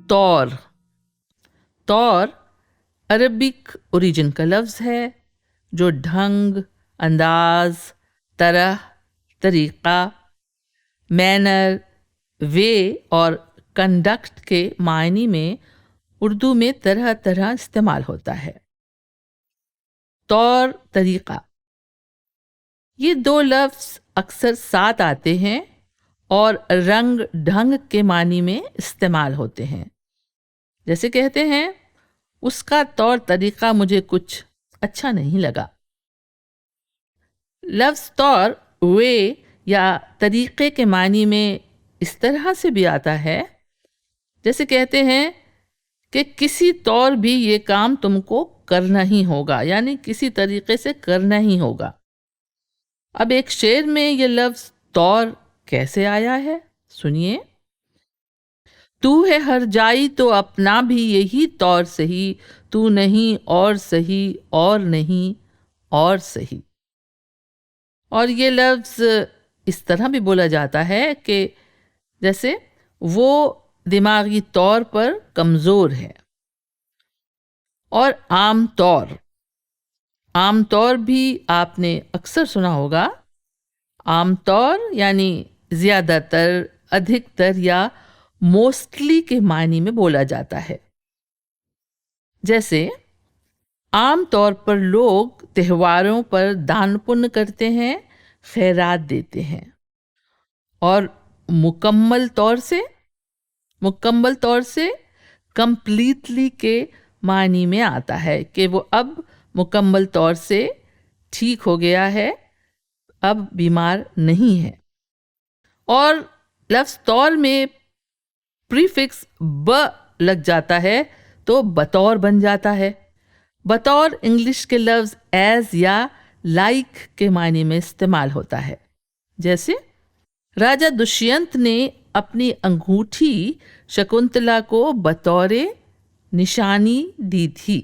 طور. طور Arabic origin کا لفظ ہے جو ڈھنگ، انداز، طرح، طریقہ، مینر، وے اور کنڈکٹ کے معنی میں اردو میں طرح طرح استعمال ہوتا ہے. طور، طریقہ، یہ دو لفظ اکثر ساتھ آتے ہیں اور رنگ ڈھنگ کے معنی میں استعمال ہوتے ہیں. جیسے کہتے ہیں اس کا طور طریقہ مجھے کچھ اچھا نہیں لگا. لفظ طور وے یا طریقے کے معنی میں اس طرح سے بھی آتا ہے جیسے کہتے ہیں کہ کسی طور بھی یہ کام تم کو کرنا ہی ہوگا، یعنی کسی طریقے سے کرنا ہی ہوگا. اب ایک شعر میں یہ لفظ طور کیسے آیا ہے سنیے. تو ہے ہر جائی تو اپنا بھی یہی طور سہی، تو نہیں اور سہی اور نہیں اور سہی. اور یہ لفظ اس طرح بھی بولا جاتا ہے کہ جیسے وہ دماغی طور پر کمزور ہے. اور عام طور، عام طور بھی آپ نے اکثر سنا ہوگا. عام طور یعنی زیادہ تر، ادھک تر یا موسٹلی کے معنی میں بولا جاتا ہے. جیسے عام طور پر لوگ تہواروں پر دان پن کرتے ہیں، خیرات دیتے ہیں. اور مکمل طور سے کمپلیٹلی کے معنی میں آتا ہے کہ وہ اب مکمل طور سے ٹھیک ہو گیا ہے، اب بیمار نہیں ہے. اور لفظ طور میں پریفکس ب لگ جاتا ہے تو بطور بن جاتا ہے. بطور انگلش کے لفظ ایز یا لائک کے معنی میں استعمال ہوتا ہے. جیسے راجا دشینت نے اپنی انگوٹھی شکنتلا کو بطور نشانی دی تھی.